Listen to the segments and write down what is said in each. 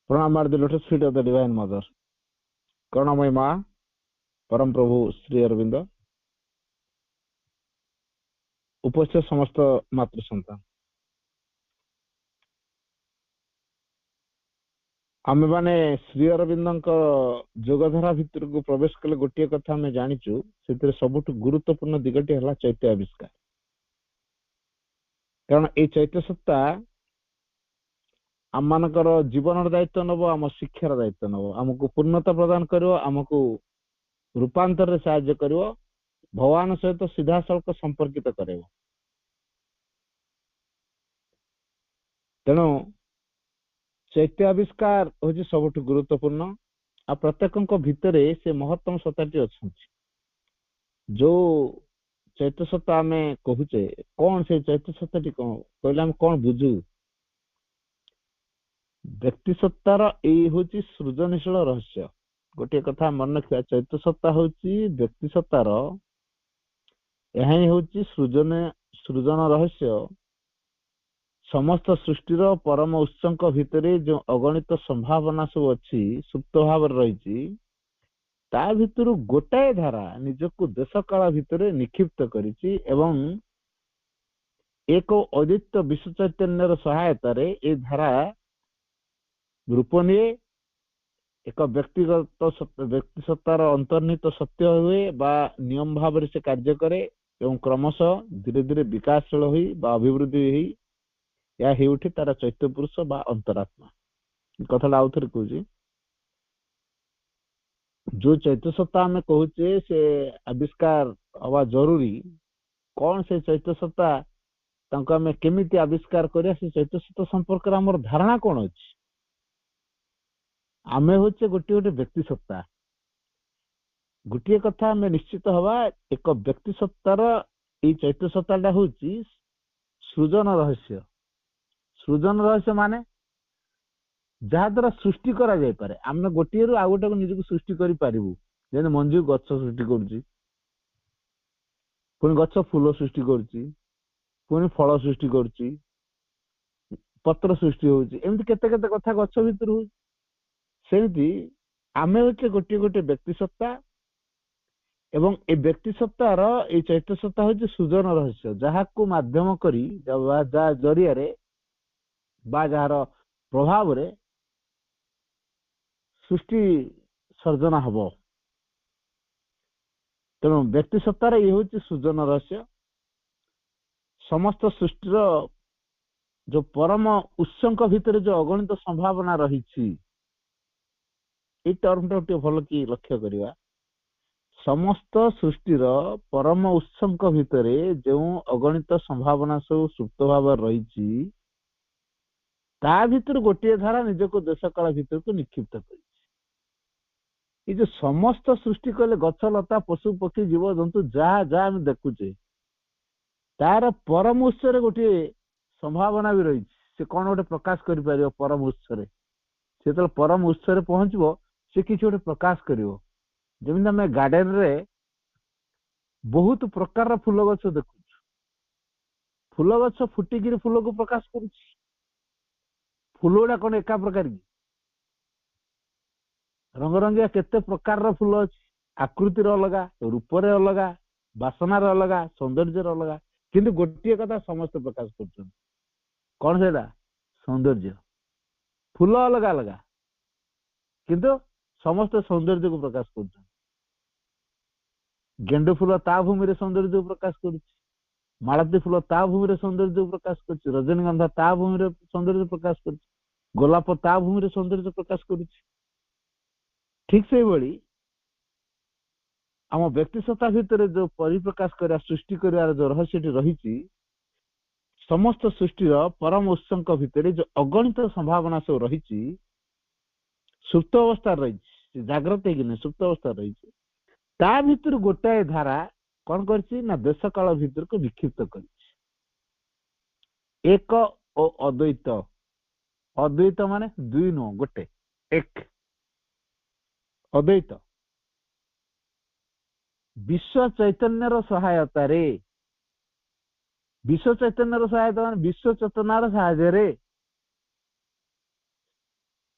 Pranam at the lotus feet of the Divine Mother. Karunamai Ma, Param Prabhu Sri Aurobindo, उपस्थित समस्त मातृ संतान आमे माने श्री अरविंद जोगधारा भितर को प्रवेश कले गोटे कथा आमे जानिचु से सबुठ गुरुत्वपूर्ण दिगटी है चैत्य आविष्कार कारण ये चैत्य सत्ता आम मानकर जीवन दायित्व नब आम शिक्षार दायित्व नब आमको पूर्णता प्रदान कर आमको रूपांतर साहाय्य कर भगवान सहित सीधा सड़क संपर्कित कर तेणु चैत्य आविष्कार हूँ सबुठ गुरुत्वपूर्ण आ प्रत्येक भितर से महत्तम सत्ताटी अच्छा जो चैत्य सत्ता आम कहूचे कौन से चैत्य सत्ताटी कौन कहले आम कौन बुझू व्यक्ति सत्तार यही हूँ सृजनशील रहस्य गोटे कथा मन रखा चैत्य सत्ता हूँ व्यक्ति सत्तार यह हूँ सृजन रहस्य समस्त सृष्टिर परम उत्संक भितर जो अगणित संभावना सब अच्छी सुप्त भाव रही ता भितर गोटाए धारा निजक देश काल भितर निक्षिप्त करिछि एवं एक अद्वितीय विश्व चैतन्यर सहायतार ए धारा रूप निये एक व्यक्तिगत व्यक्ति सत्तार अंतर्निहित सत्य हुए बा नियम भाव से कार्य करे एवं क्रमशः धीरे धीरे विकासशील हुई बा अभिवृद्धि हुई या हे उठी तार चैत्य पुरुष बा अंतरात्मा कथा आउ थे कहूँ जो चैत्य सत्ता आम कहूचे से आविष्कार हवा जरूरी कौन से चैत्य सत्ता आम केमिति आविष्कार करिया से चैत्य सत्ता संपर्क आमर धारणा कौन अच्छी आम हूँ गोटे गोटे व्यक्ति सत्ता गोटे कथा आम निश्चित हवा एक व्यक्ति सत्तार ये चैत्य सत्ताटा हूँ सृजन रहस्य माने जहा द्वारा सृष्टि करा जाय पारे आम गोटे रु आ गोटे को निजक सृष्टि करि पारिबु जेन मंजू गछ सृष्टि करूची पुणी गछ फूल सृष्टि करूची पुणी फल सृष्टि करूची पत्र सृष्टि होउची एमति केते केते कथा गछ भितर होउची सेमति आमे होचे गोटे गोटे व्यक्ति सत्ता एवं ए व्यक्ति सत्तार ए चैत्य सत्ता होची सृजन रहस्य जहा को माध्यम करी जा जरिया रे बा जार प्रभाव रे सृष्टि सर्जना हब तेणु व्यक्ति सत्तार ये हूँ सृजन रहस्य समस्त सृष्टिर जो परम उत्संक भितर जो अगणित संभावना रही टर्म टा भल कि लक्ष्य करवा समस्त सृष्टिर परम उत्संक भितर जो अगणित संभावना सब सुप्त भाव रही ता भितर गोटे धारा निजक देश काल भितर को निक्षिप्त कर ये जो समस्त सृष्टि कले गछ लता पशु पक्षी जीव जंतु जहाँ जहाँ आम देखुचे तार परम उत्स गोटे संभावना भी रही से कौन गोटे प्रकाश कर परम उत्स से परम उत्स पहुंचब से किसी गोटे प्रकाश कर जमी आम गार्डेन रे बहुत प्रकार फूल गछ देखु फूल गछ फुटिकी फूल को प्रकाश कर फूल गुड़ा कौन एका प्रकार की रंग रंगिया केते प्रकार फूल अच्छी आकृतिर अलग रूपर अलग बासनार अलग सौंदर्य अलग किंतु गोटे कथा समस्त प्रकाश कर कौन से सौंदर्य फूल अलग अलग किंतु समस्त सौंदर्य को प्रकाश कर गेंडु फूल ता भूमि रे सौंदर्य को प्रकाश कर मालती फूल ता भूमि रे सौंदर्य को प्रकाश कर रजनीगंधा ता भूमि रे सौंदर्य प्रकाश कर गोलाप ता भूमि रे सौंदर्य प्रकाश कर ठीक से भाई आम व्यक्ति सत्ता भितर जो परिप्रकाश कर सृष्टि कर जो रहस्य रही समस्त सृष्टिर परम उत्संक भितर जो अगणित संभावना सब रही सुप्त अवस्था रही जाग्रत है सुप्त अवस्था रही ता भितर गोटाए धारा कौन कर देश काल भितर को विक्षिप्त कर एक अद्वैत अद्वैत माने दुई नुह गोटे एक अद्वैत विश्व चैतन्यर सहायता रे विश्व चैतन्यर सहायता मान विश्व चेतनार साहाय्य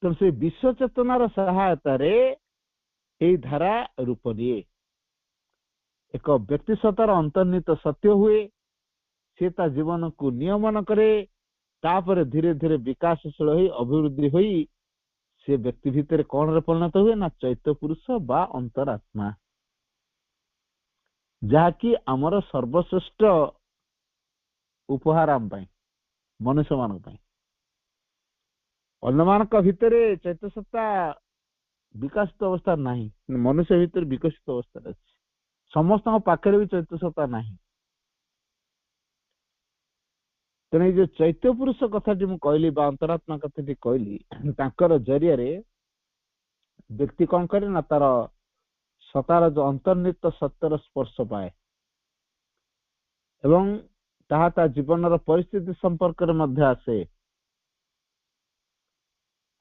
ତେଣୁ ସେ ବିଶ୍ୱ ଚେତନାର ସହାୟତାରେ ଏଇ ଧାରା ରୂପ ନିଏ। ଏକ ବ୍ୟକ୍ତି ସତ୍ତାର ଅନ୍ତର୍ନିହିତ ସତ୍ୟ ହୁଏ, ସେ ତା ଜୀବନକୁ ନିୟମନ କରେ, ତାପରେ ଧୀରେ ଧୀରେ ବିକାଶଶୀଳ ହୋଇ ଅଭିବୃଦ୍ଧି ହୋଇ ସେ ବ୍ୟକ୍ତି ଭିତରେ କଣରେ ପରିଣତ ହୁଏ ନା ଚୈତ୍ୟ ପୁରୁଷ ବା ଅନ୍ତରାତ୍ମା, ଯାହାକି ଆମର ସର୍ବଶ୍ରେଷ୍ଠ ଉପହାର ଆମ ପାଇଁ, ମନୁଷ୍ୟ ମାନଙ୍କ ପାଇଁ। ଅନ୍ୟମାନଙ୍କ ଭିତରେ ଚୈତ୍ୟ ସତ୍ତା ବିକଶିତ ଅବସ୍ଥାରେ ନାହିଁ, ମନୁଷ୍ୟ ଭିତରେ ବିକଶିତ ଅବସ୍ଥାରେ ଅଛି। ସମସ୍ତଙ୍କ ପାଖରେ ବି ଚୈତ୍ୟ ସତ୍ତା ନାହିଁ। ତେଣୁ ଏଇ ଯୋଉ ଚୈତ୍ୟ ପୁରୁଷ କଥାଟି ମୁଁ କହିଲି ବା ଅନ୍ତରାତ୍ମା କଥାଟି କହିଲି, ତାଙ୍କର ଜରିଆରେ ବ୍ୟକ୍ତି କଣ କରେ ନା ତାର ସତାର ଯୋଉ ଅନ୍ତର୍ନିହିତ ସତ୍ୟର ସ୍ପର୍ଶ ପାଏ ଏବଂ ତାହା ତା ଜୀବନର ପରିସ୍ଥିତି ସମ୍ପର୍କରେ ମଧ୍ୟ ଆସେ।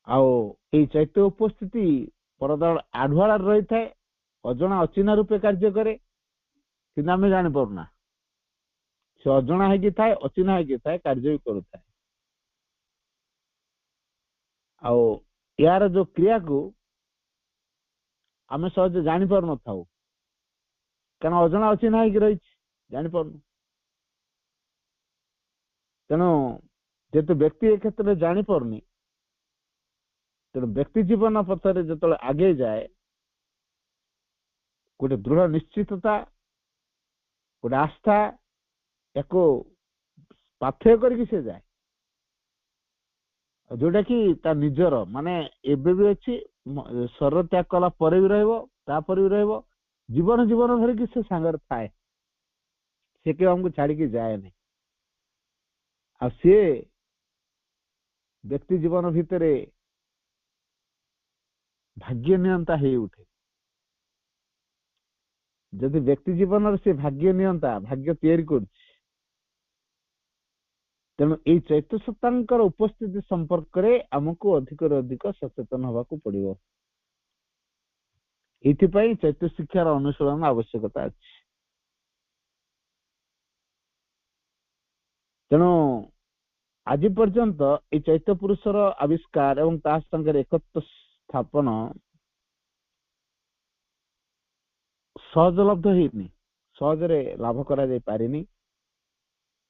ଆଉ ଏଇ ଚୈତ୍ୟ ଉପସ୍ଥିତି ପରଦା ଆଢୁଆଳରେ ରହିଥାଏ, ଅଜଣା ଅଚିହ୍ନା ରୂପେ କାର୍ଯ୍ୟ କରେ, କିନ୍ତୁ ଆମେ ଜାଣିପାରୁନା। ସେ ଅଜଣା ହେଇକି ଥାଏ, ଅଚିହ୍ନା ହେଇକି ଥାଏ, କାର୍ଯ୍ୟ ବି କରୁଥାଏ। ଆଉ ଏହାର ଯୋଉ କ୍ରିୟାକୁ ଆମେ ସହଜେ ଜାଣିପାରୁନଥାଉ, କାରଣ ଅଜଣା ଅଚିହ୍ନା ହେଇକି ରହିଛି, ଜାଣିପାରୁନୁ। ତେଣୁ ଯେହେତୁ ବ୍ୟକ୍ତି ଏ କ୍ଷେତ୍ରରେ ଜାଣିପାରୁନି, ତେଣୁ ବ୍ୟକ୍ତି ଜୀବନ ପଥରେ ଯେତେବେଳେ ଆଗେଇ ଯାଏ, ଗୋଟେ ଦୃଢ ନିଶ୍ଚିତତା, ଗୋଟେ ଆସ୍ଥା, ୟାକୁ ପାଥେୟ କରିକି ସେ ଯାଏ, ଯୋଉଟା କି ତା ନିଜର ମାନେ ଏବେ ବି ଅଛି, ଶରୀର ତ୍ୟାଗ କଲା ପରେ ବି ରହିବ, ତାପରେ ବି ରହିବ, ଜୀବନ ଜୀବନ ଧରିକି ସେ ସାଙ୍ଗରେ ଥାଏ, ସେ କେବେ ଆମକୁ ଛାଡିକି ଯାଏନି। ଆଉ ସିଏ ବ୍ୟକ୍ତି ଜୀବନ ଭିତରେ ଭାଗ୍ୟ ନିୟନ୍ତା ହେଇ ଉଠେ। ଯଦି ବ୍ୟକ୍ତି ଜୀବନରେ ସେ ଭାଗ୍ୟ ନିୟନ୍ତା, ଭାଗ୍ୟ ତିଆରି କରୁଛି, ତେଣୁ ଏଇ ଚୈତ୍ୟ ସତ୍ତାଙ୍କର ଉପସ୍ଥିତି ସମ୍ପର୍କରେ ଆମକୁ ଅଧିକରୁ ଅଧିକ ସଚେତନ ହେବାକୁ ପଡିବ। ଏଥିପାଇଁ ଚୈତ୍ୟ ଶିକ୍ଷାର ଅନୁଶୀଳନ ଆବଶ୍ୟକତା ଅଛି। ତେଣୁ ଆଜି ପର୍ଯ୍ୟନ୍ତ ଏଇ ଚୈତ୍ୟ ପୁରୁଷର ଆବିଷ୍କାର ଏବଂ ତା ସାଙ୍ଗରେ ଏକତ୍ବ ସ୍ଥାପନ ସହଜଲବ୍ଧ ହେଇନି, ସହଜରେ ଲାଭ କରାଯାଇ ପାରିନି।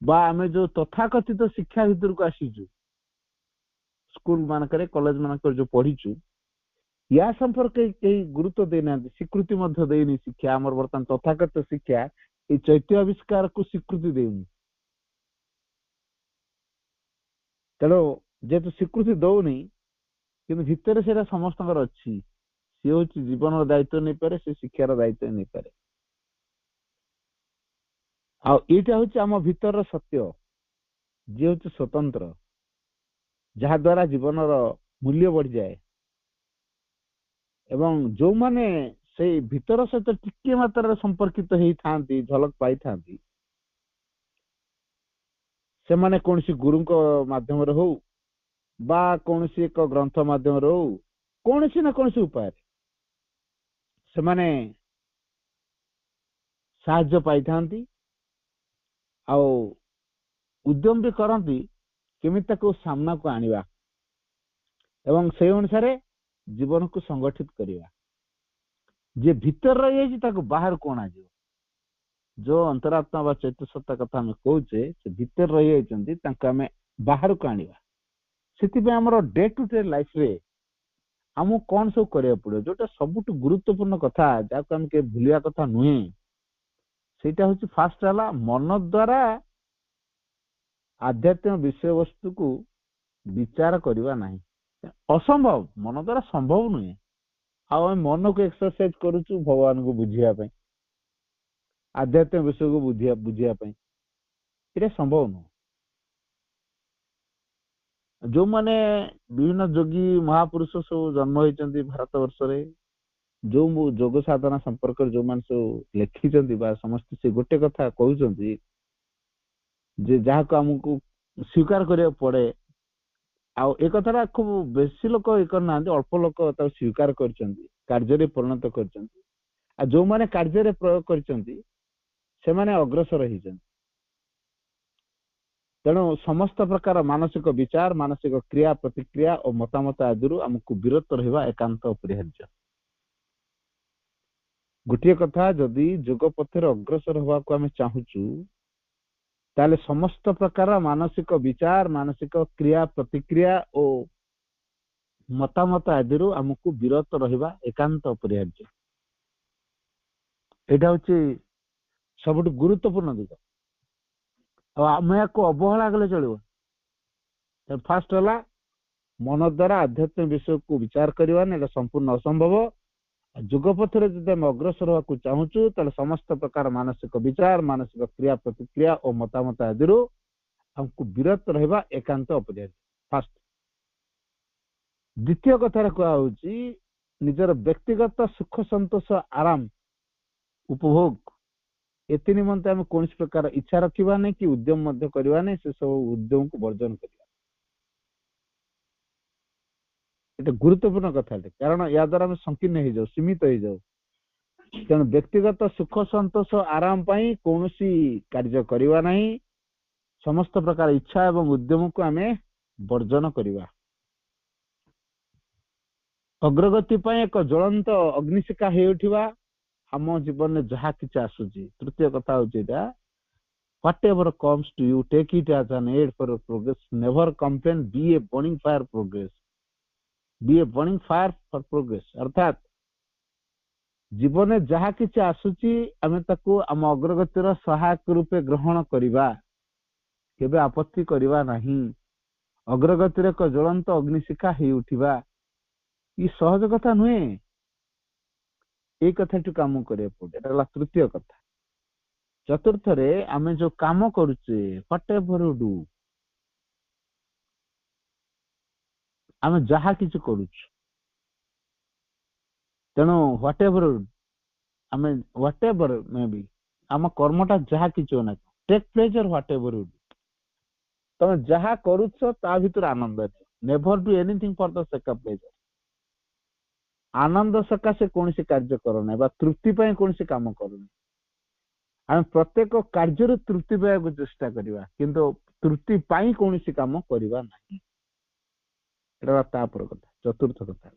ବା ଆମେ ଯୋଉ ତଥାକଥିତ ଶିକ୍ଷା ଭିତରକୁ ଆସିଛୁ, ସ୍କୁଲ ମାନଙ୍କରେ, କଲେଜ ମାନଙ୍କରେ ଯୋଉ ପଢିଛୁ, ୟା ସମ୍ପର୍କେ କେହି ଗୁରୁତ୍ୱ ଦେଇନାହାନ୍ତି, ସ୍ୱୀକୃତି ମଧ୍ୟ ଦେଇନି ଶିକ୍ଷା। ଆମର ବର୍ତ୍ତମାନ ତଥାକଥିତ ଶିକ୍ଷା ଏଇ ଚୈତ୍ୟ ଆବିଷ୍କାରକୁ ସ୍ୱୀକୃତି ଦେଉନି। ତେଣୁ ଯେହେତୁ ସ୍ୱୀକୃତି ଦଉନି, କିନ୍ତୁ ଭିତରେ ସେଇଟା ସମସ୍ତଙ୍କର ଅଛି। ସିଏ ହଉଛି ଜୀବନର ଦାୟିତ୍ୱ ନେଇପାରେ, ସେ ଶିକ୍ଷାର ଦାୟିତ୍ୱ ନେଇପାରେ। ଆଉ ଏଇଟା ହଉଛି ଆମ ଭିତରର ସତ୍ୟ, ଯିଏ ହଉଛି ସ୍ୱତନ୍ତ୍ର, ଯାହା ଦ୍ୱାରା ଜୀବନର ମୂଲ୍ୟ ବଢିଯାଏ। ଏବଂ ଯୋଉମାନେ ସେଇ ଭିତର ସହିତ ଟିକେ ମାତ୍ରାରେ ସମ୍ପର୍କିତ ହେଇଥାନ୍ତି, ଝଲକ ପାଇଥାନ୍ତି, ସେମାନେ କୌଣସି ଗୁରୁଙ୍କ ମାଧ୍ୟମରେ ହଉ ବା କୌଣସି ଏକ ଗ୍ରନ୍ଥ ମାଧ୍ୟମରେ ହଉ, କୌଣସି ନା କୌଣସି ଉପାୟରେ ସେମାନେ ସାହାଯ୍ୟ ପାଇଥାନ୍ତି ଆଉ ଉଦ୍ୟମ ବି କରନ୍ତି କେମିତି ତାକୁ ସାମ୍ନାକୁ ଆଣିବା ଏବଂ ସେଇ ଅନୁସାରେ ଜୀବନକୁ ସଂଗଠିତ କରିବା। ଯିଏ ଭିତରେ ରହିଯାଇଛି ତାକୁ ବାହାରକୁ ଅଣାଯିବ। ଯୋଉ ଅନ୍ତରାତ୍ମା ବା ଚୈତ୍ୟ ସତ୍ତା କଥା ଆମେ କହୁଛେ, ସେ ଭିତରେ ରହିଯାଇଛନ୍ତି, ତାଙ୍କୁ ଆମେ ବାହାରକୁ ଆଣିବା। ସେଥିପାଇଁ ଆମର ଡେ ଟୁ ଡେ ଲାଇଫରେ ଆମକୁ କଣ ସବୁ କରିବାକୁ ପଡିବ, ଯୋଉଟା ସବୁଠୁ ଗୁରୁତ୍ୱପୂର୍ଣ୍ଣ କଥା, ଯାହାକୁ ଆମେ କେବେ ଭୁଲିବା କଥା ନୁହେଁ, ସେଇଟା ହଉଛି ଫାଷ୍ଟ ହେଲା ମନ ଦ୍ୱାରା ଆଧ୍ୟାତ୍ମିକ ବିଷୟବସ୍ତୁକୁ ବିଚାର କରିବା ନାହିଁ। ଅସମ୍ଭବ, ମନ ଦ୍ୱାରା ସମ୍ଭବ ନୁହେଁ। ଆଉ ଆମେ ମନକୁ ଏକ୍ସରସାଇଜ କରୁଛୁ ଭଗବାନଙ୍କୁ ବୁଝିବା ପାଇଁ, ଆଧ୍ୟାତ୍ମିକ ବିଷୟକୁ ବୁଝିବା ପାଇଁ, ଏଇଟା ସମ୍ଭବ ନୁହଁ। ଯୋଉମାନେ ବିଭିନ୍ନ ଯୋଗୀ ମହାପୁରୁଷ ସବୁ ଜନ୍ମ ହେଇଛନ୍ତି ଭାରତ ବର୍ଷରେ, ଯୋଉ ଯୋଗ ସାଧନା ସମ୍ପର୍କରେ ଯୋଉମାନେ ସବୁ ଲେଖିଛନ୍ତି ବା ସମସ୍ତେ ସେ ଗୋଟେ କଥା କହୁଛନ୍ତି ଯେ ଯାହାକୁ ଆମକୁ ସ୍ୱୀକାର କରିବାକୁ ପଡେ। ଆଉ ଏ କଥାଟା ଖୁବ ବେଶୀ ଲୋକ ଏ କରିନାହାନ୍ତି, ଅଳ୍ପ ଲୋକ ତାକୁ ସ୍ୱୀକାର କରିଛନ୍ତି, କାର୍ଯ୍ୟରେ ପରିଣତ କରିଛନ୍ତି। ଆଉ ଯୋଉମାନେ କାର୍ଯ୍ୟରେ ପ୍ରୟୋଗ କରିଛନ୍ତି ସେମାନେ ଅଗ୍ରସର ହେଇଛନ୍ତି। ତେଣୁ ସମସ୍ତ ପ୍ରକାର ମାନସିକ ବିଚାର, ମାନସିକ କ୍ରିୟା ପ୍ରତିକ୍ରିୟା ଓ ମତାମତ ଆଦିରୁ ଆମକୁ ବିରତ ରହିବା ଏକାନ୍ତ ଅପରିହାର୍ଯ୍ୟ। ଗୋଟିଏ କଥା, ଯଦି ଯୋଗ ପଥରେ ଅଗ୍ରସର ହେବାକୁ ଆମେ ଚାହୁଁଛୁ, ତାହେଲେ ସମସ୍ତ ପ୍ରକାର ମାନସିକ ବିଚାର, ମାନସିକ କ୍ରିୟା ପ୍ରତିକ୍ରିୟା ଓ ମତାମତ ଆଦିରୁ ଆମକୁ ବିରତ ରହିବା ଏକାନ୍ତ ଅପରିହାର୍ଯ୍ୟ। ଏଇଟା ହଉଛି ସବୁଠୁ ଗୁରୁତ୍ୱପୂର୍ଣ୍ଣ ଦିଗ। ଆଉ ଆମେ ୟାକୁ ଅବହେଳା କଲେ ଚଳିବ। ଫାଷ୍ଟ ହେଲା, ମନ ଦ୍ୱାରା ଆଧ୍ୟାତ୍ମିକ ବିଷୟକୁ ବିଚାର କରିବା, ଏଇଟା ସମ୍ପୂର୍ଣ୍ଣ ଅସମ୍ଭବ। ଯୁଗ ପଥରେ ଯଦି ଆମେ ଅଗ୍ରସର ହେବାକୁ ଚାହୁଁଛୁ, ତାହେଲେ ସମସ୍ତ ପ୍ରକାର ମାନସିକ ବିଚାର, ମାନସିକ କ୍ରିୟା ପ୍ରତିକ୍ରିୟା ଓ ମତାମତ ଆଦିରୁ ଆମକୁ ବିରତ ରହିବା ଏକାନ୍ତ ଅପରିହାର୍ଯ୍ୟ। ଫାଷ୍ଟ। ଦ୍ୱିତୀୟ କଥାରେ କୁହାହଉଛି, ନିଜର ବ୍ୟକ୍ତିଗତ ସୁଖ ସନ୍ତୋଷ ଆରାମ ଉପଭୋଗ ଏଥି ନିମନ୍ତେ ଆମେ କୌଣସି ପ୍ରକାର ଇଚ୍ଛା ରଖିବା ନାହିଁ କି ଉଦ୍ୟମ ମଧ୍ୟ କରିବା ନାହିଁ। ସେ ସବୁ ଉଦ୍ୟମକୁ ବର୍ଜନ କରିବା। ଏଟା ଗୁରୁତ୍ୱପୂର୍ଣ୍ଣ କଥାଟେ, କାରଣ ୟା ଦ୍ୱାରା ଆମେ ସଂକୀର୍ଣ୍ଣ ହେଇଯାଉ, ସୀମିତ ହେଇଯାଉ। ତେଣୁ ବ୍ୟକ୍ତିଗତ ସୁଖ ସନ୍ତୋଷ ଆରାମ ପାଇଁ କୌଣସି କାର୍ଯ୍ୟ କରିବା ନାହିଁ। ସମସ୍ତ ପ୍ରକାର ଇଚ୍ଛା ଏବଂ ଉଦ୍ୟମକୁ ଆମେ ବର୍ଜନ କରିବା। ଅଗ୍ରଗତି ପାଇଁ ଏକ ଜ୍ୱଳନ୍ତ ଅଗ୍ନିଶିଖା ହେଉଥିବା ଆମ ଜୀବନରେ ଯାହା କିଛି ଆସୁଛି। ତୃତୀୟ କଥା ହଉଛି ଏଇଟା, whatever comes to you, take it as an aid for progress. Never complain, be a burning fire progress. Be a burning fire for progress. ଅର୍ଥାତ୍ ଜୀବନରେ ଯାହା କିଛି ଆସୁଛି ଆମେ ତାକୁ ଆମ ଅଗ୍ରଗତିର ସହାୟକ ରୂପେ ଗ୍ରହଣ କରିବା, କେବେ ଆପତ୍ତି କରିବା ନାହିଁ। ଅଗ୍ରଗତିରେ ଏକ ଜ୍ୱଳନ୍ତ ଅଗ୍ନିଶିଖା ହେଇଉଠିବା ଇ ସହଜ କଥା ନୁହେଁ। ଏଇ କଥାଟି କାମ କରିବାକୁ ପଡେ। ଏଟା ହେଲା ତୃତୀୟ କଥା। ଚତୁର୍ଥରେ, ଆମେ ଯୋଉ କାମ କରୁଛେ, whatever you do, ଆମେ ଯାହା କିଛି କରୁଛୁ, ତେଣୁ whatever ଆମେ whatever may be, ଆମ କର୍ମଟା ଯାହା କିଛି ହଉ ନା, take pleasure whatever you do। ତମେ ଯାହା କରୁଛ ତା ଭିତରେ ଆନନ୍ଦ ଅଛି। Never do anything for the sake of pleasure. ଆନନ୍ଦ ସକାଶେ କୌଣସି କାର୍ଯ୍ୟ କର ନାହିଁ ବା ତୃପ୍ତି ପାଇଁ କୌଣସି କାମ କରୁନି। ଆମେ ପ୍ରତ୍ୟେକ କାର୍ଯ୍ୟରେ ତୃପ୍ତି ପାଇବାକୁ ଚେଷ୍ଟା କରିବା, କିନ୍ତୁ ତୃପ୍ତି ପାଇଁ କୌଣସି କାମ କରିବା ନାହିଁ। ଏଟା ତାପର କଥା, ଚତୁର୍ଥ କଥା।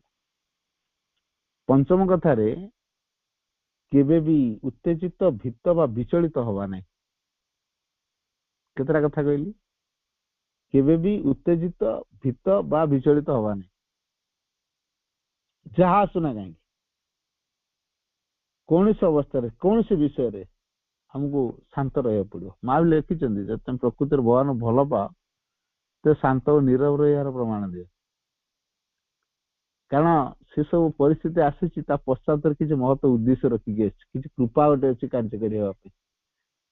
ପଞ୍ଚମ କଥାରେ, କେବେ ବି ଉତ୍ତେଜିତ, ଭୀତ ବା ବିଚଳିତ ହବା ନାହିଁ। କେତେଟା କଥା କହିଲି? କେବେ ବି ଉତ୍ତେଜିତ, ଭୀତ ବା ବିଚଳିତ ହବା ନାହିଁ। ଯାହା ଆସୁନା କାହିଁକି, କୌଣସି ଅବସ୍ଥାରେ, କୌଣସି ବିଷୟରେ ଆମକୁ ଶାନ୍ତ ରହିବାକୁ ପଡିବ। ମା ବି ଲେଖିଛନ୍ତି, ଯଦି ତମେ ପ୍ରକୃତିରେ ଭଗବାନ ଭଲ ପାଅ, ତ ଶାନ୍ତ ଓ ନୀରବ ରହିବାର ପ୍ରମାଣ ଦିଅ। କାରଣ ସେ ସବୁ ପରିସ୍ଥିତି ଆସିଛି, ତା ପଶ୍ଚାତରେ କିଛି ମହତ ଉଦ୍ଦେଶ୍ୟ ରଖିକି ଆସିଛି, କିଛି କୃପା ଗୋଟେ ଅଛି କାର୍ଯ୍ୟକାରୀ ହେବା ପାଇଁ,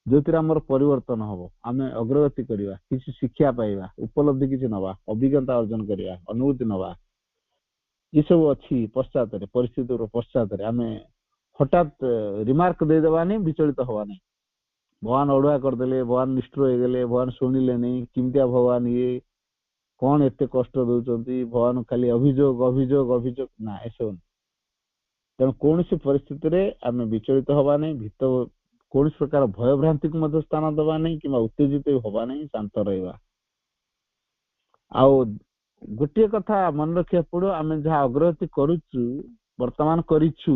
ଯୋଉଥିରେ ଆମର ପରିବର୍ତ୍ତନ ହବ, ଆମେ ଅଗ୍ରଗତି କରିବା, କିଛି ଶିକ୍ଷା ପାଇବା, ଉପଲବ୍ଧି କିଛି ନବା, ଅଭିଜ୍ଞତା ଅର୍ଜନ କରିବା, ଅନୁଭୂତି ନବା। ଏସବୁ ଅଛି ପଶ୍ଚାତରେ, ପରିସ୍ଥିତିର ପଶ୍ଚାତରେ। ଆମେ ହଠାତ୍ ରିମାର୍କ ଦେଇଦେବାନି, ବିଚଳିତ ହବାନି। ଭଗବାନ ଅଡୁଆ କରିଦେଲେ, ଭଗବାନ ନିଷ୍ଠୁର ହେଇଗଲେ, ଭଗବାନ ଶୁଣିଲେନି, କେମିତିଆ ଭଗବାନ ଇଏ, କଣ ଏତେ କଷ୍ଟ ଦଉଛନ୍ତି, ଭଗବାନ ଖାଲି ଅଭିଯୋଗ ଅଭିଯୋଗ ଅଭିଯୋଗ, ନା ଏସବୁ। ତେଣୁ କୌଣସି ପରିସ୍ଥିତିରେ ଆମେ ବିଚଳିତ ହବା ନାହିଁ, ଭୀତ, କୌଣସି ପ୍ରକାର ଭୟଭ୍ରାନ୍ତିକୁ ମଧ୍ୟ ସ୍ଥାନ ଦେବା ନାହିଁ, କିମ୍ବା ଉତ୍ତେଜିତ ହବା ନାହିଁ, ଶାନ୍ତ ରହିବା। ଆଉ ଗୋଟିଏ କଥା ମନେ ରଖିବାକୁ ପଡିବ, ଆମେ ଯାହା ଅଗ୍ରଗତି କରୁଛୁ, ବର୍ତ୍ତମାନ କରିଛୁ,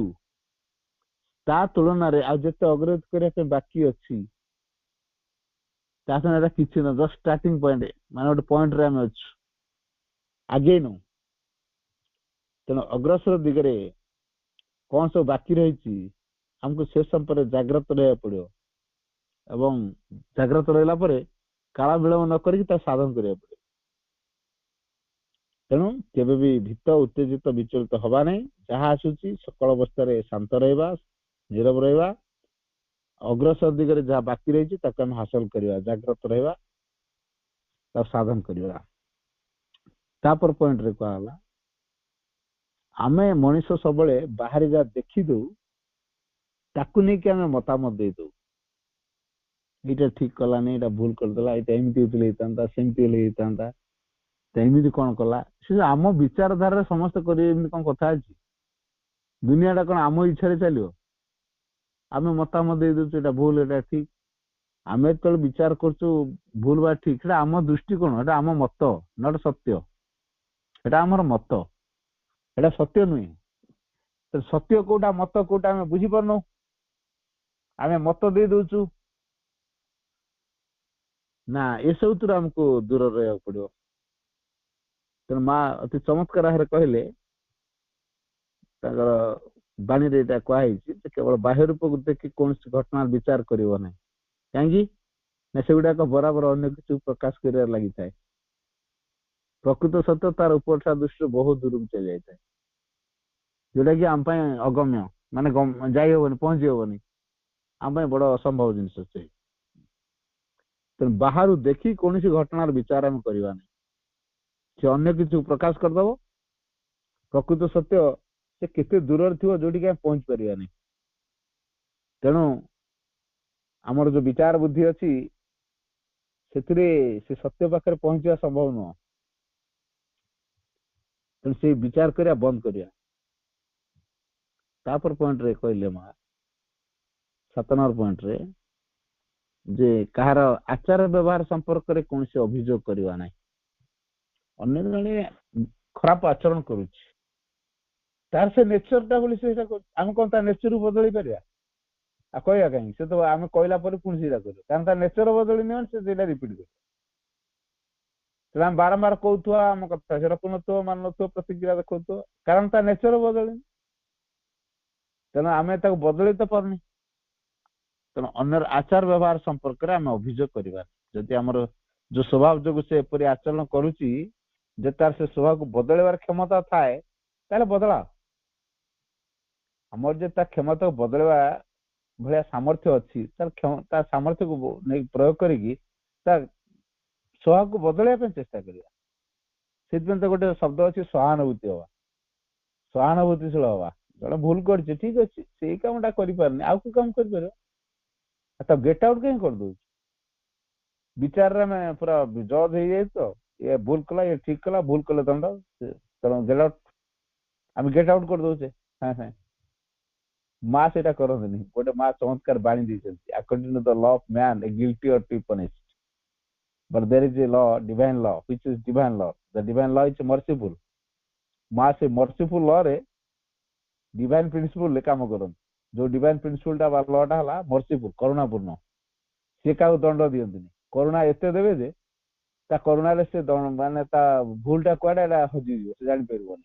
ତା ତୁଳନାରେ ଆଉ ଯେତେ ଅଗ୍ରଗତି କରିବା ପାଇଁ ବାକି ଅଛି, ତା ସାଙ୍ଗେ ଏଟା କିଛି ନୁହଁ, ଜଷ୍ଟ ଷ୍ଟାର୍ଟିଂ ପଏଣ୍ଟ। ମାନେ ଗୋଟେ ପଏଣ୍ଟରେ ଆମେ ଅଛୁ, ଆଗେଇନୁ। ତେଣୁ ଅଗ୍ରସର ଦିଗରେ କଣ ସବୁ ବାକି ରହିଛି, ଆମକୁ ସେ ସମ୍ପର୍କରେ ଜାଗ୍ରତ ରହିବାକୁ ପଡିବ। ଏବଂ ଜାଗ୍ରତ ରହିଲା ପରେ କାଳ ବିଳମ୍ବ ନ କରିକି ତାକୁ ସାଧନ କରିବାକୁ ପଡିବ। ତେଣୁ କେବେ ବି ଭୀତ, ଉତ୍ତେଜିତ, ବିଚଳିତ ହବା ନାହିଁ। ଯାହା ଆସୁଛି ସକଳ ଅବସ୍ଥାରେ ଶାନ୍ତ ରହିବା, ନୀରବ ରହିବା। ଅଗ୍ରସର ଦିଗରେ ଯାହା ବାକି ରହିଛି ତାକୁ ଆମେ ହାସଲ କରିବା, ଜାଗ୍ରତ ରହିବା, ତାକୁ ସାଧନ କରିବା। ତାପର ପଏଣ୍ଟରେ କୁହାଗଲା, ଆମେ ମଣିଷ ସବୁବେଳେ ବାହାରେ ଯାହା ଦେଖିଦଉ, ତାକୁ ନେଇକି ଆମେ ମତାମତ ଦେଇଦଉ। ଏଇଟା ଠିକ କଲାନି, ଏଇଟା ଭୁଲ କରିଦେଲା, ଏଇଟା ଏମିତି ହେଲେ ହେଇଥାନ୍ତା, ସେମିତି ହେଲେ ହେଇଥାନ୍ତା, ଏମିତି କଣ କଲା। ସେ ଆମ ବିଚାରଧାରାରେ ସମସ୍ତେ କରିବେ ଏମିତି କଣ କଥା ଅଛି? ଦୁନିଆଟା କଣ ଆମ ଇଚ୍ଛାରେ ଚାଲିବ? ଆମେ ମତାମତ ଦେଇଦଉଛୁ, ଏଇଟା ଭୁଲ, ଏଇଟା ଠିକ। ଆମେ ଯେତେବେଳେ ବିଚାର କରୁଛୁ ଭୁଲ ବା ଠିକ, ସେଟା ଆମ ଦୃଷ୍ଟିକୋଣ, ସେଟା ଆମ ମତ, ନଟ ସତ୍ୟ। ସେଟା ଆମର ମତ, ସେଟା ସତ୍ୟ ନୁହେଁ। ତ ସତ୍ୟ କୋଉଟା ମତ କୋଉଟା ଆମେ ବୁଝିପାରୁନୁ, ଆମେ ମତ ଦେଇ ଦଉଛୁ। ନା, ଏସବୁଥିରୁ ଆମକୁ ଦୂର ରହିବାକୁ ପଡିବ। ତେଣୁ ମା ଅତି ଚମତ୍କାର ଭାବରେ କହିଲେ, ତାଙ୍କର ବାଣୀରେ ଏଇଟା କୁହାଯାଇଛି ଯେ କେବଳ ବାହ୍ୟ ରୂପକୁ ଦେଖି କୌଣସି ଘଟଣାର ବିଚାର କରିବ ନାହିଁ। କାହିଁକି ନା ସେଗୁଡାକ ବରାବର ଅନ୍ୟ କିଛି ପ୍ରକାଶ କରିବାରେ ଲାଗିଥାଏ। ପ୍ରକୃତ ସତ୍ୟ ତାର ଉପରଟା ଦୃଷ୍ଟିରୁ ବହୁତ ଦୂରକୁ ଚାଲି ଯାଇଥାଏ, ଯୋଉଟା କି ଆମ ପାଇଁ ଅଗମ୍ୟ, ମାନେ ଯାଇ ହବନି, ପହଞ୍ଚି ହବନି, ଆମ ପାଇଁ ବଡ ଅସମ୍ଭବ ଜିନିଷ ସେ। ତେଣୁ ବାହାରୁ ଦେଖି କୌଣସି ଘଟଣାର ବିଚାର ଆମେ କରିବା ନାହିଁ। ସେ ଅନ୍ୟ କିଛି ପ୍ରକାଶ କରିଦବ। ପ୍ରକୃତ ସତ୍ୟ ସେ କେତେ ଦୂରରେ ଥିବ ଯୋଉଠିକି ଆମେ ପହଞ୍ଚି ପାରିବାନି। ତେଣୁ ଆମର ଯୋଉ ବିଚାର ବୁଦ୍ଧି ଅଛି, ସେଥିରେ ସେ ସତ୍ୟ ପାଖରେ ପହଞ୍ଚିବା ସମ୍ଭବ ନୁହଁ। ତେଣୁ ସେ ବିଚାର କରିବା ବନ୍ଦ କରିବା। ତାପରେ ପଏଣ୍ଟରେ କହିଲେ ମା, 7 ପଏଣ୍ଟରେ, ଯେ କାହାର ଆଚାର ବ୍ୟବହାର ସମ୍ପର୍କରେ କୌଣସି ଅଭିଯୋଗ କରିବା ନାହିଁ। ଅନ୍ୟ ଜଣେ ଖରାପ ଆଚରଣ କରୁଛି, ତାର ସେ ନେଚରଟା ବୋଲି ସେଇଟା କରୁଛି, ଆମେ କଣ ତା ନେଚରକୁ ବଦଳେଇ ପାରିବା? ଆଉ କହିବା କାହିଁକି? ସେ ତ ଆମେ କହିଲା ପରେ ପୁଣି ସେଇଟା କରିବ, କାରଣ ତା ନେଚର ବଦଳି ନିଅ, ସେ ସେଇଟା ରିପିଟ୍ କରିବ। ତେଣୁ ଆମେ ବାରମ୍ବାର କହୁଥିବା ଆମ କଥା, ସେ ରଖୁନଥିବ, ମାନୁନଥିବ, ପ୍ରତିକ୍ରିୟା ଦେଖାଉଥିବ, କାରଣ ତା ନେଚର ବଦଳିନି। ତେଣୁ ଆମେ ତାକୁ ବଦଳେଇ ତ ପାରୁନି। ତେଣୁ ଅନ୍ୟର ଆଚାର ବ୍ୟବହାର ସମ୍ପର୍କରେ ଆମେ ଅଭିଯୋଗ କରିବା। ଯଦି ଆମର ଯୋଉ ସ୍ୱଭାବ ଯୋଗୁଁ ସେ ଏପରି ଆଚରଣ କରୁଛି, ଯେ ତାର ସେ ସ୍ୱଭାବକୁ ବଦଳେଇବାର କ୍ଷମତା ଥାଏ, ତାହେଲେ ବଦଳାଅ। ଆମର ଯେ ତା କ୍ଷମତାକୁ ବଦଳେଇବା ଭଳିଆ ସାମର୍ଥ୍ୟ ଅଛି, ତା ସାମର୍ଥ୍ୟକୁ ନେଇ ପ୍ରୟୋଗ କରିକି ତା ସ୍ୱଭାବକୁ ବଦଳେଇବା ପାଇଁ ଚେଷ୍ଟା କରିବା। ସେଥିପାଇଁ ତ ଗୋଟେ ଶବ୍ଦ ଅଛି, ସହାନୁଭୂତି ହବା, ସହାନୁଭୂତିଶୀଳ ହବା। ଜଣେ ଭୁଲ କରିଛି, ଠିକ ଅଛି, ସେଇ କାମଟା କରିପାରୁନି, ଆଉ କୋଉ କାମ କରିପାରିବ? ତ ଗେଟ୍ ଆଉଟ୍ କାହିଁ କରିଦଉଛି? ବିଚାରରେ ଆମେ ପୁରା ଜଜ୍ ହେଇଯାଇଛି, ତ ଇଏ ଭୁଲ କଲା, ଇଏ ଠିକ କଲା, ଭୁଲ କଲେ ଦଣ୍ଡ, ତେଣୁ ଗେଟ୍ ଆଉଟ୍, ଆମେ ଗେଟ୍ ଆଉଟ୍ କରିଦଉଛେ ସାଙ୍ଗେ ସାଙ୍ଗେ। ମା ସେଇଟା କରନ୍ତିନି। ଗୋଟେ ମା ଚମତ୍କାର ବାଣୀ ଦେଇଛନ୍ତି, according to the law of man, a guilty or to be punished, but there is a law, divine law, which is divine law. The divine law is merciful. ମା ସେ merciful law ରେ ଡିଭାଇନ ପ୍ରିନ୍ସିପଲରେ କାମ କରନ୍ତି। ଯୋଉ divine ପ୍ରିନ୍ସିପଲଟା ବା ଲଟା ହେଲା ମର୍ସିଫୁଲ, କରୁଣାପୂର୍ଣ୍ଣ। ସିଏ କାହାକୁ ଦଣ୍ଡ ଦିଅନ୍ତିନି, କରୁଣା ଏତେ ଦେବେ ଯେ ତା କରୁଣାରେ ସେ ମାନେ ତା ଭୁଲଟା କୁଆଡେ ଏଟା ହଜିଯିବ, ସେ ଜାଣିପାରିବନି।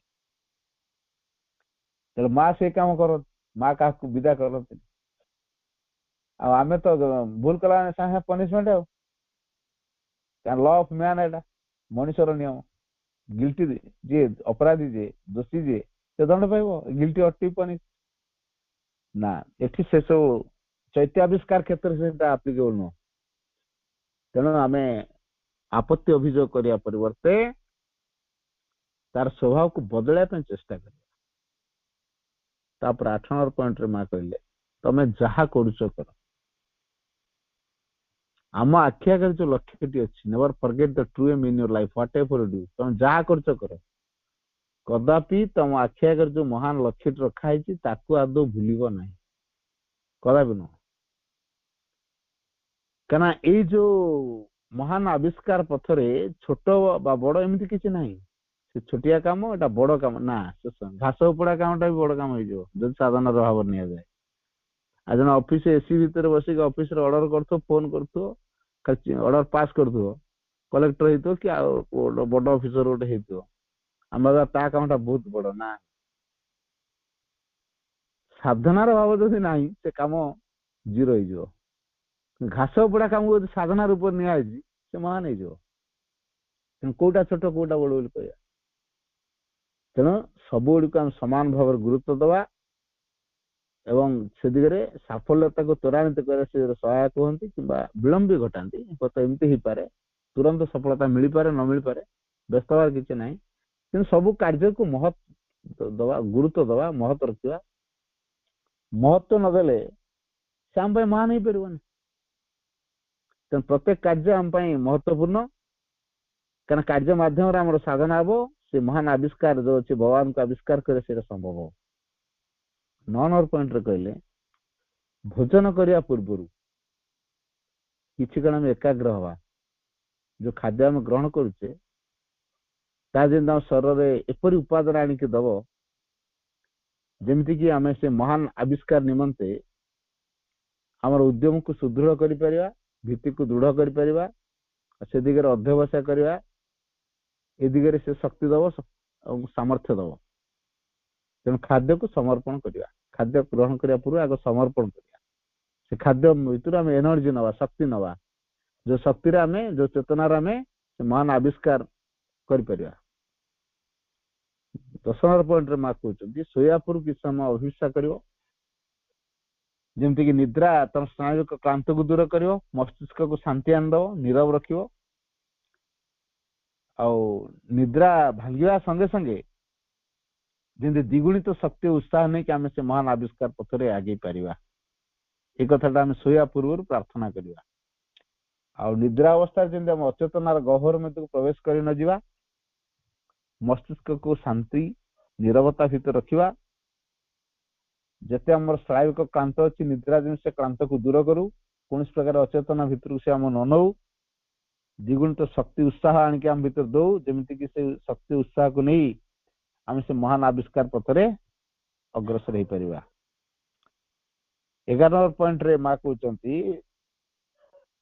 ତେଣୁ ମା ସେ କାମ କରନ୍ତି, ମା କାହାକୁ ବିଦା କରନ୍ତିନି। ଆଉ ଆମେ ତ ଭୁଲ କଲା ମାନେ ସାଙ୍ଗେ ସାଙ୍ଗେ ପନିଶମେଣ୍ଟ। ଆଉ ଲ ଅଫ ମ୍ୟାନ, ଏଟା ମଣିଷର ନିୟମ। ଗିଲ୍ଟି ଯିଏ ଅପରାଧୀ, ଯିଏ ଦୋଷୀ, ଯିଏ ସେ ଦଣ୍ଡ ପାଇବ। ଗିଲ୍ଟି ଅଟି ପନିଶ ନା, ଏଠି ସେ ସବୁ ଚୈତ୍ୟାବିଷ୍କାର କ୍ଷେତ୍ରରେ ସେଟା ଆପ୍ଲିକେବଲ ନୁହଁ। ତେଣୁ ଆମେ ଆପତ୍ତି ଅଭିଯୋଗ କରିବା ପରିବର୍ତ୍ତେ ତାର ସ୍ୱଭାବକୁ ବଦଳାଇବା ପାଇଁ ଚେଷ୍ଟା କରିବା। ତାପରେ 8 ପଏଣ୍ଟରେ ମା କହିଲେ, ତମେ ଯାହା କରୁଛ କର। ଆମ ଆଖି ଆଗରେ ଯୋଉ ଲକ୍ଷ୍ୟଟି ଅଛି, never forget the true aim in your life, whatever you do, ତମେ ଯାହା କରୁଛ କର। କଦାପି ତମ ଆଖି ଆଗରେ ଯୋଉ ମହାନ ଲକ୍ଷ୍ୟଟି ରଖା ହେଇଛି, ତାକୁ ଆଦୌ ଭୁଲିବ ନାହିଁ, କଦାପି ନୁହଁ। କାରଣ ଏଇ ଯୋଉ ମହାନ ଆବିଷ୍କାର ପଥରେ ଛୋଟ ବା ବଡ ଏମିତି କିଛି ନାହିଁ। ସେ ଛୋଟିଆ କାମ, ଏଟା ବଡ କାମ ନା, ଘାସ ଉପଡା କାମଟା ବି ବଡ କାମ ହେଇଯିବ ଯଦି ସାଧନାର ଭାବରେ ନିଆଯାଏ। ଆଉ ଜଣେ ଅଫିସ ଏସି ଭିତରେ ବସିକି ଅଫିସରେ ଅର୍ଡର କରୁଥିବ, ଫୋନ କରୁଥିବ, ଅର୍ଡର ପାସ୍ କରୁଥିବ, କଲେକ୍ଟର ହେଇଥିବ କି ଆଉ ବଡ ଅଫିସର ଗୋଟେ ହେଇଥିବ, ଆମର ତା କାମଟା ବହୁତ ବଡ ନା। ସାଧନାର ଭାବ ଯଦି ନାହିଁ, ସେ କାମ ଜିରୋ ହେଇଯିବ। ଘାସ ଉପଡା କାମକୁ ଯଦି ସାଧନା ରୂପରେ ନିଆଯାଇଛି, ସେ ମହାନ ହେଇଯିବ। ତେଣୁ କୋଉଟା ଛୋଟ କୋଉଟା ବଡ ବୋଲି କହିବା। ତେଣୁ ସବୁଗୁଡ଼ିକୁ ଆମେ ସମାନ ଭାବରେ ଗୁରୁତ୍ୱ ଦେବା ଏବଂ ସେ ଦିଗରେ ସାଫଲ୍ୟତାକୁ ତ୍ୱରାନ୍ୱିତ କରିବା ସେ ସହାୟକ ହୁଅନ୍ତି କିମ୍ବା ବିଳମ୍ବ ବି ଘଟାନ୍ତି। କଥା ଏମିତି ହେଇପାରେ, ତୁରନ୍ତ ସଫଳତା ମିଳିପାରେ, ନ ମିଳିପାରେ, ବ୍ୟସ୍ତ ହେବାର କିଛି ନାହିଁ। କିନ୍ତୁ ସବୁ କାର୍ଯ୍ୟକୁ ମହତ୍ଵ ଦେବା, ଗୁରୁତ୍ୱ ଦେବା, ମହତ୍ଵ ରଖିବା। ମହତ୍ଵ ନଦେଲେ ସେ ଆମ ପାଇଁ ମହାନ ହେଇପାରିବନି। ତେଣୁ ପ୍ରତ୍ୟେକ କାର୍ଯ୍ୟ ଆମ ପାଇଁ ମହତ୍ୱପୂର୍ଣ୍ଣ, କାରଣ କାର୍ଯ୍ୟ ମାଧ୍ୟମରେ ଆମର ସାଧନା ହବ। ସେ ମହାନ ଆବିଷ୍କାର ଯୋଉ ଅଛି, ଭଗବାନଙ୍କୁ ଆବିଷ୍କାର করে ସେଇଟା ସମ୍ଭବ ହବ। 9 ପଏଣ୍ଟରେ କହିଲେ, ଭୋଜନ କରିବା ପୂର୍ବରୁ କିଛି କାରଣ ଆମେ ଏକାଗ୍ର ହବା। ଯୋଉ ଖାଦ୍ୟ ଆମେ ଗ୍ରହଣ କରୁଛେ ତାହା ଯେମିତି ଆମ ଶରୀରରେ ଏପରି ଉପାଦାନ ଆଣିକି ଦବ ଯେମିତିକି ଆମେ ସେ ମହାନ ଆବିଷ୍କାର ନିମନ୍ତେ ଆମର ଉଦ୍ୟମକୁ ସୁଦୃଢ କରିପାରିବା, ଭିତ୍ତିକୁ ଦୃଢ କରିପାରିବା, ସେ ଦିଗରେ ଅଧ୍ୟବସାୟ କରିବା, ଏ ଦିଗରେ ସେ ଶକ୍ତି ଦବ ଆଉ ସାମର୍ଥ୍ୟ ଦବ। ତେଣୁ ଖାଦ୍ୟକୁ ସମର୍ପଣ କରିବା। ଖାଦ୍ୟ ଗ୍ରହଣ କରିବା ପୂର୍ବରୁ ଆଗ ସମର୍ପଣ କରିବା। ସେ ଖାଦ୍ୟ ଭିତରୁ ଆମେ ଏନର୍ଜି ନବା, ଶକ୍ତି ନବା, ଯୋଉ ଶକ୍ତିରେ ଆମେ, ଯୋଉ ଚେତନାରେ ଆମେ ସେ ମହାନ ଆବିଷ୍କାର କରିପାରିବା। 10 ନମ୍ବର ପଏଣ୍ଟରେ ମା କହୁଛନ୍ତି ଶୋଇବା ପୂର୍ବରୁ କିଛି ସମୟ ଅଭିସାର କରିବ, ଯେମିତିକି ନିଦ୍ରା ତମ ସ୍ନାୟୁବିକ କ୍ଳାନ୍ତକୁ ଦୂର କରିବ, ମସ୍ତିଷ୍କକୁ ଶାନ୍ତି ଆଣିଦବ, ନୀରବ ରଖିବ। ଆଉ ନିଦ୍ରା ଭାଙ୍ଗିବା ସଙ୍ଗେ ସଙ୍ଗେ ଯେମିତି ଦ୍ୱିଗୁଣିତ ଶକ୍ତି ଉତ୍ସାହ ନେଇକି ଆମେ ସେ ମହାନ ଆବିଷ୍କାର ପଥରେ ଆଗେଇ ପାରିବା। এই କଥାଟା ଆମେ ଶୋଇବା ପୂର୍ବରୁ ପ୍ରାର୍ଥନା କରିବା। ଆଉ ନିଦ୍ରା ଅବସ୍ଥାରେ ଯେମିତି ଆମେ ଅଚେତନାର ଗହ୍ୱର ମଧ୍ୟକୁ ପ୍ରବେଶ କରି ନ ଯିବା, ମସ୍ତିଷ୍କକୁ ଶାନ୍ତି ନିରବତା ଭିତରେ ରଖିବା। ଯେତେ ଆମର ସ୍ନାୟୁବିକ କ୍ଳାନ୍ତ ଅଛି, ନିଦ୍ରା ଯେମିତି ସେ କ୍ଳାନ୍ତକୁ ଦୂର କରୁ, କୌଣସି ପ୍ରକାର ଅଚେତନା ଭିତରକୁ ସେ ଆମ ନ ନଉ, ଦ୍ୱିଗୁଣିତ ଶକ୍ତି ଉତ୍ସାହ ଆଣିକି ଆମ ଭିତରେ ଦଉ, ଯେମିତିକି ସେ ଶକ୍ତି ଉତ୍ସାହକୁ ନେଇ ଆମେ ସେ ମହାନ ଆବିଷ୍କାର ପଥରେ ଅଗ୍ରସର ହେଇପାରିବା। 11 ନମ୍ବର ପଏଣ୍ଟରେ ମା କହୁଛନ୍ତି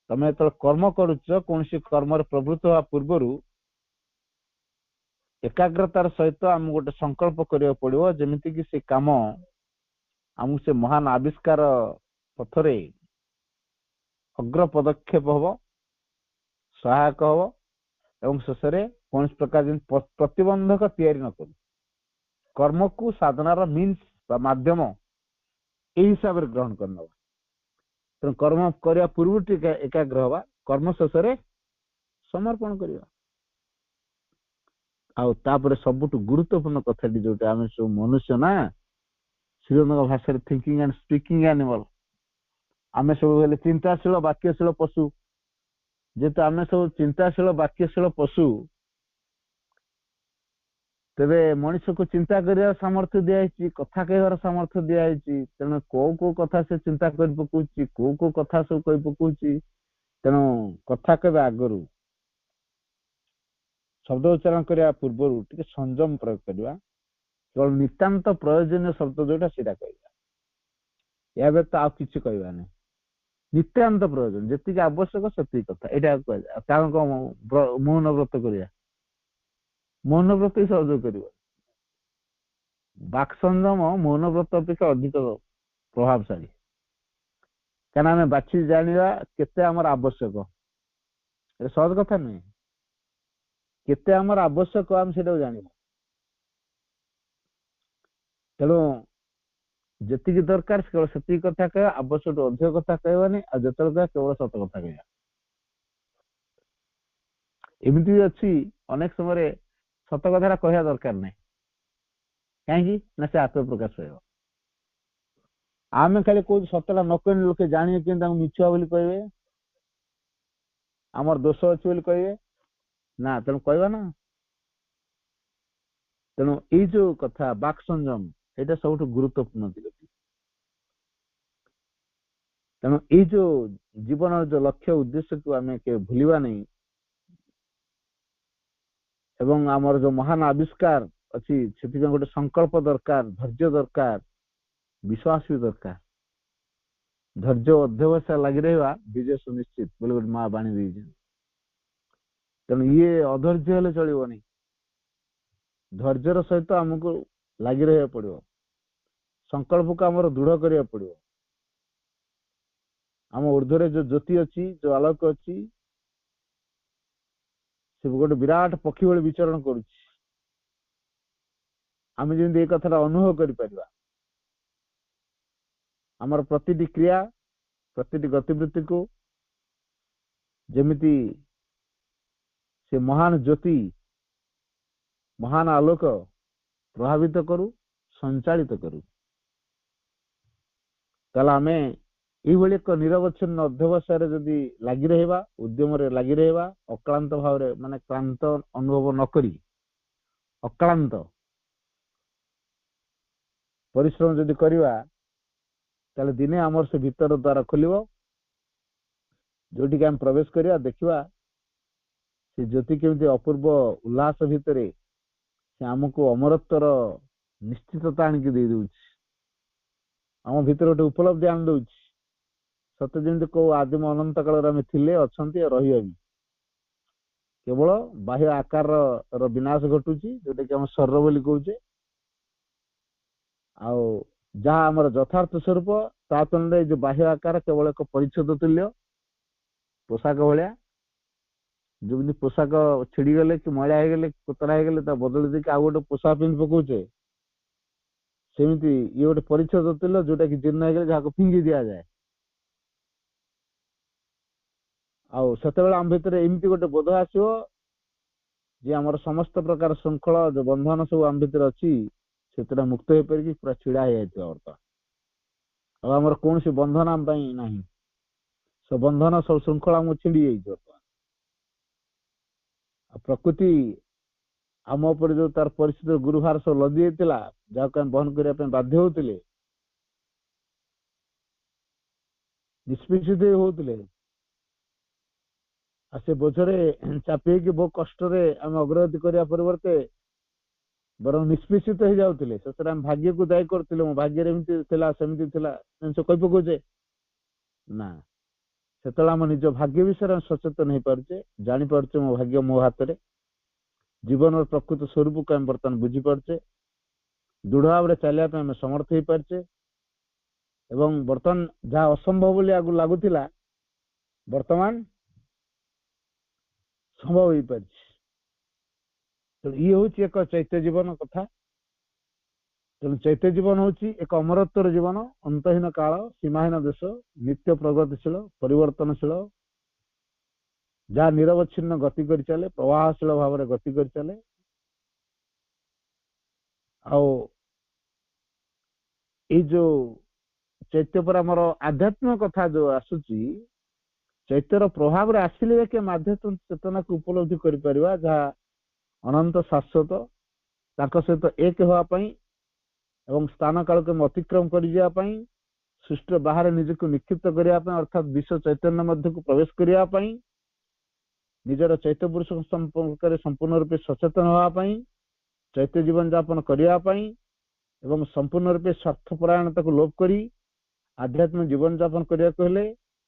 ତମେ ଯେତେବେଳେ କର୍ମ କରୁଛ, କୌଣସି କର୍ମରେ ପ୍ରବୃତ୍ତ ହେବା ପୂର୍ବରୁ ଏକାଗ୍ରତାର ସହିତ ଆମକୁ ଗୋଟେ ସଂକଳ୍ପ କରିବାକୁ ପଡିବ, ଯେମିତିକି ସେ କାମ ଆମକୁ ସେ ମହାନ ଆବିଷ୍କାର ପଥରେ ଅଗ୍ର ପଦକ୍ଷେପ ହବ, ସହାୟକ ହବ ଏବଂ ଶେଷରେ କୌଣସି ପ୍ରକାର ଯେମିତି ପ୍ରତିବନ୍ଧକ ତିଆରି ନ କରୁ। କର୍ମକୁ ସାଧନାର ମିନ୍ସ ବା ମାଧ୍ୟମ এই ହିସାବରେ ଗ୍ରହଣ କରିନେବା। ତେଣୁ କର୍ମ କରିବା ପୂର୍ବରୁ ଟିକେ ଏକାଗ୍ର ହବା, କର୍ମ ଶେଷରେ ସମର୍ପଣ କରିବା। ଆଉ ତାପରେ ସବୁଠୁ ଗୁରୁତ୍ୱପୂର୍ଣ୍ଣ କଥାଟି ଯୋଉଟା, ଆମେ ସବୁ ମନୁଷ୍ୟ ନା, ଶ୍ରୀରଙ୍ଗଙ୍କ ଭାଷାରେ ଥିଙ୍କିଂ ଆଣ୍ଡ ସ୍ପିକିଂ ଆନିମଲ। ଆମେ ସବୁ ହେଲେ ଚିନ୍ତାଶୀଳ ବାକ୍ୟଶୀଳ ପଶୁ। ଯେହେତୁ ଆମେ ସବୁ ଚିନ୍ତାଶୀଳ ବାକ୍ୟଶୀଳ ପଶୁ, ତେବେ ମଣିଷକୁ ଚିନ୍ତା କରିବାର ସାମର୍ଥ୍ୟ ଦିଆଯାଇଛି, କଥା କହିବାର ସାମର୍ଥ୍ୟ ଦିଆଯାଇଛି। ତେଣୁ କୋଉ କୋଉ କଥା ସେ ଚିନ୍ତା କରି ପକଉଛି, କୋଉ କୋଉ କଥା ସବୁ କହି ପକଉଛି। ତେଣୁ କଥା କହିବା ଆଗରୁ, ଶବ୍ଦ ଉଚ୍ଚାରଣ କରିବା ପୂର୍ବରୁ ଟିକେ ସଂଯମ ପ୍ରୟୋଗ କରିବା। କେବଳ ନିତାନ୍ତ ପ୍ରୟୋଜନୀୟ ଶବ୍ଦ ଯୋଉଟା ସେଇଟା କହିବା, ଏହା ବ୍ୟତୀତ ଆଉ କିଛି କହିବା ନାହିଁ। ନିତାନ୍ତ ପ୍ରୟୋଜନ, ଯେତିକି ଆବଶ୍ୟକ ସେତିକି କଥା, ଏଇଟା କୁହାଯାଏ। କାରଣ କଣ ମୌନ ବ୍ରତ କରିବା, ମୌନ ବ୍ରତ ହିଁ ସହଯୋଗ କରିବ। ବାକ୍ ସଂଯମ ମୌନ ବ୍ରତ ଅପେକ୍ଷା ଅଧିକ ପ୍ରଭାବଶାଳୀ। କାରଣ ଆମେ ବାଛି ଜାଣିବା କେତେ ଆମର ଆବଶ୍ୟକ, এটা ସହଜ କଥା ନୁହେଁ। କେତେ ଆମର ଆବଶ୍ୟକ ଆମେ ସେଟାକୁ ଜାଣିବା। ତେଣୁ ଯେତିକି ଦରକାର କେବଳ ସେତିକି କଥା କହିବା, ଆବଶ୍ୟକ ଅଧିକ କଥା କହିବାନି। ଆଉ ଯେତେବେଳେ କହିବା କେବଳ ସତ କଥା କହିବା। ଏମିତି ବି ଅଛି ଅନେକ ସମୟରେ ସତ କଥାଟା କହିବା ଦରକାର ନାହିଁ, କାହିଁକି ନା ସେ ଆତ୍ମପ୍ରକାଶ ପାଇବ। ଆମେ ଖାଲି କହୁଛୁ ସତଟା ନ କହିଲେ ଲୋକେ ଜାଣିବେ କେମିତି, ତାଙ୍କୁ ମିଛୁଆ ବୋଲି କହିବେ, ଆମର ଦୋଷ ଅଛି ବୋଲି କହିବେ ନା, ତେଣୁ କହିବା ନା। ତେଣୁ ଏଇ ଯୋଉ କଥା ବାକ୍ ସଂଯମ, ଏଇଟା ସବୁଠୁ ଗୁରୁତ୍ୱପୂର୍ଣ୍ଣ ଦିଗ। ତେଣୁ ଏଇ ଯୋଉ ଜୀବନର ଯୋଉ ଲକ୍ଷ୍ୟ ଉଦ୍ଦେଶ୍ୟକୁ ଆମେ କେବେ ଭୁଲିବା ନାହିଁ। ଏବଂ ଆମର ଯୋଉ ମହାନ ଆବିଷ୍କାର ଅଛି, ସେଥିପାଇଁ ଗୋଟେ ସଂକଳ୍ପ ଦରକାର, ଧୈର୍ଯ୍ୟ ଦରକାର, ବିଶ୍ୱାସ ବି ଦରକାର। ଧୈର୍ଯ୍ୟ ଅଧ୍ୟବସାୟ ଲାଗି ରହିବା ବିଜୟ ସୁନିଶ୍ଚିତ ବୋଲି ଗୋଟେ ମା ବାଣୀ ଦେଇଛନ୍ତି। ତେଣୁ ଇଏ ଅଧୈର୍ଯ୍ୟ ହେଲେ ଚଳିବନି, ଧୈର୍ଯ୍ୟର ସହିତ ଆମକୁ ଲାଗି ରହିବାକୁ ପଡିବ। ସଂକଳ୍ପକୁ ଆମର ଦୃଢ କରିବାକୁ ପଡିବ। ଆମ ଊର୍ଦ୍ଧ୍ୱରେ ଯୋଉ ଜ୍ୟୋତି ଅଛି, ଯୋଉ ଆଲୋକ ଅଛି, ସେ ଗୋଟେ ବିରାଟ ପକ୍ଷୀ ଭଳି ବିଚରଣ କରୁଛି। ଆମେ ଯେମିତି ଏ କଥାଟା ଅନୁଭବ କରିପାରିବା, ଆମର ପ୍ରତିଟି କ୍ରିୟା, ପ୍ରତିଟି ଗତିବୃତ୍ତିକୁ ଯେମିତି ସେ ମହାନ ଜ୍ୟୋତି, ମହାନ ଆଲୋକ ପ୍ରଭାବିତ କରୁ, ସଞ୍ଚାଳିତ କରୁ। ତାହେଲେ ଆମେ ଏଇଭଳି ଏକ ନିରବଚ୍ଛିନ୍ନ ଅଧ୍ୟବସାୟରେ ଯଦି ଲାଗି ରହିବା, ଉଦ୍ୟମରେ ଲାଗି ରହିବା, ଅକ୍ଳାନ୍ତ ଭାବରେ, ମାନେ କ୍ଳାନ୍ତ ଅନୁଭବ ନ କରି ଅକ୍ଳାନ୍ତ ପରିଶ୍ରମ ଯଦି କରିବା, ତାହେଲେ ଦିନେ ଆମର ସେ ଭିତର ଦ୍ୱାର ଖୋଲିବ ଯୋଉଠିକି ଆମେ ପ୍ରବେଶ କରିବା ଦେଖିବା ସେ ଜ୍ୟୋତି କେମିତି ଅପୂର୍ବ ଉଲ୍ଲାସ ଭିତରେ ସେ ଆମକୁ ଅମରତ୍ୱର ନିଶ୍ଚିତତା ଆଣିକି ଦେଇ ଦଉଛି। ଆମ ଭିତରେ ଗୋଟେ ଉପଲବ୍ଧି ଆଣି ଦଉଛି, ସତେ ଯେମିତି କୋଉ ଆଦିମ ଅନନ୍ତ କାଳରେ ଆମେ ଥିଲେ, ଅଛନ୍ତି, ରହିବା ବି। କେବଳ ବାହ୍ୟ ଆକାରର ବିନାଶ ଘଟୁଛି, ଯୋଉଟା କି ଆମେ ଶରୀର ବୋଲି କହୁଛେ। ଆଉ ଯାହା ଆମର ଯଥାର୍ଥ ସ୍ୱରୂପ ତା ତୁଳନାରେ ଏ ଯୋଉ ବାହ୍ୟ ଆକାର କେବଳ ଏକ ପରିଚ୍ଛଦ ତୁଲ୍ୟ, ପୋଷାକ ଭଳିଆ। ଯେମିତି ପୋଷାକ ଛିଡିଗଲେ କି ମଇଳା ହେଇଗଲେ କୋତରା ହେଇଗଲେ ତା ବଦଳି ଦେଇକି ଆଉ ଗୋଟେ ପୋଷାକ ପିନ୍ଧି ପକଉଛେ, ସେମିତି ଇଏ ଗୋଟେ ପରିଚ୍ଛଦ ତୁଲ୍ୟ, ଯୋଉଟା କି ଜୀର୍ଣ୍ଣ ହେଇଗଲେ ଯାହାକୁ ଫିଙ୍ଗି ଦିଆଯାଏ। ଆଉ ସେତେବେଳେ ଆମ ଭିତରେ ଏମିତି ଗୋଟେ ବୋଧ ଆସିବ ଯେ ଆମର ସମସ୍ତ ପ୍ରକାର ଶୃଙ୍ଖଳ ଯୋଉ ବନ୍ଧନ ସବୁ ଆମ ଭିତରେ ଅଛି ସେଥିରେ ମୁକ୍ତ ହେଇପାରିକି ପୁରା ଛିଡା ହେଇଯାଇଥିବା ଅର୍ଥ। ଆଉ ଆମର କୌଣସି ବନ୍ଧନ ଆମ ପାଇଁ ନାହିଁ, ସବୁ ବନ୍ଧନ ସବୁ ଶୃଙ୍ଖଳା ଆମକୁ ଛିଣ୍ଡି ଯାଇଛି ବର୍ତ୍ତମାନ। ଆଉ ପ୍ରକୃତି ଆମ ଉପରେ ଯୋଉ ତାର ପରିସ୍ଥିତିର ଗୁରୁଭାର ସବୁ ଲଦି ଯାଇଥିଲା, ଯାହାକୁ ଆମେ ବହନ କରିବା ପାଇଁ ବାଧ୍ୟ ହଉଥିଲେ, ନିଷ୍ପେଷିତ ହଉଥିଲେ, ଆଉ ସେ ବୋଝରେ ଚାପି ହେଇକି ବହୁ କଷ୍ଟରେ ଆମେ ଅଗ୍ରଗତି କରିବା ପରିବର୍ତ୍ତେ ବରଂ ନିଷ୍ପେଷିତ ହେଇଯାଉଥିଲେ। ସେଥିରେ ଆମେ ଭାଗ୍ୟକୁ ଦାୟୀ କରୁଥିଲେ, ମୋ ଭାଗ୍ୟରେ ଏମିତି ଥିଲା ସେମିତି ଥିଲା ଜିନିଷ କହି ପକଉଛେ ନା। ସେତେବେଳେ ଆମ ନିଜ ଭାଗ୍ୟ ବିଷୟରେ ଆମେ ସଚେତନ ହେଇପାରୁଛେ, ଜାଣିପାରୁଛେ ମୋ ଭାଗ୍ୟ ମୋ ହାତରେ, ଜୀବନର ପ୍ରକୃତ ସ୍ୱରୂପକୁ ଆମେ ବର୍ତ୍ତମାନ ବୁଝିପାରୁଛେ, ଦୃଢ ଭାବରେ ଚାଲିବା ପାଇଁ ଆମେ ସମର୍ଥ ହେଇପାରିଛେ। ଏବଂ ବର୍ତ୍ତମାନ ଯାହା ଅସମ୍ଭବ ବୋଲି ଆଗକୁ ଲାଗୁଥିଲା ବର୍ତ୍ତମାନ ସମ୍ଭବ ହେଇପାରିଛି। ତେଣୁ ଇଏ ହଉଛି ଏକ ଚୈତ୍ୟ ଜୀବନ କଥା। ତେଣୁ ଚୈତ୍ୟ ଜୀବନ ହଉଛି ଏକ ଅମରତ୍ୱର ଜୀବନ, ଅନ୍ତହୀନ କାଳ, ସୀମାହୀନ ଦେଶ, ନିତ୍ୟ ପ୍ରଗତିଶୀଳ, ପରିବର୍ତ୍ତନଶୀଳ, ଯାହା ନିରବଚ୍ଛିନ୍ନ ଗତି କରି ଚାଲେ, ପ୍ରବାହଶୀଳ ଭାବରେ ଗତି କରି ଚାଲେ। ଆଉ ଏଇ ଯୋଉ ଚୈତ୍ୟ ପରେ ଆମର ଆଧ୍ୟାତ୍ମିକ କଥା ଯୋଉ ଆସୁଛି, ଚୈତ୍ୟର ପ୍ରଭାବରେ ଆସିଲେ ଯାକେ ଆମେ ଆଧ୍ୟାତ୍ମିକ ଚେତନାକୁ ଉପଲବ୍ଧି କରିପାରିବା, ଯାହା ଅନନ୍ତ ଶାଶ୍ୱତ, ତାଙ୍କ ସହିତ ଏକ ହେବା ପାଇଁ ଏବଂ ସ୍ଥାନ କାଳକୁ ଆମେ ଅତିକ୍ରମ କରିଯିବା ପାଇଁ, ସୃଷ୍ଟିର ବାହାରେ ନିଜକୁ ନିକ୍ଷିପ୍ତ କରିବା ପାଇଁ, ଅର୍ଥାତ୍ ବିଶ୍ୱ ଚୈତନ୍ୟ ମଧ୍ୟକୁ ପ୍ରବେଶ କରିବା ପାଇଁ, ନିଜର ଚୈତ୍ୟ ପୁରୁଷ ସମ୍ପର୍କରେ ସମ୍ପୂର୍ଣ୍ଣ ରୂପେ ସଚେତନ ହେବା ପାଇଁ, ଚୈତ୍ୟ ଜୀବନ ଯାପନ କରିବା ପାଇଁ ଏବଂ ସମ୍ପୂର୍ଣ୍ଣ ରୂପେ ସ୍ୱାର୍ଥପରାୟଣତାକୁ ଲୋପ କରି ଆଧ୍ୟାତ୍ମିକ ଜୀବନ ଯାପନ କରିବାକୁ ହେଲେ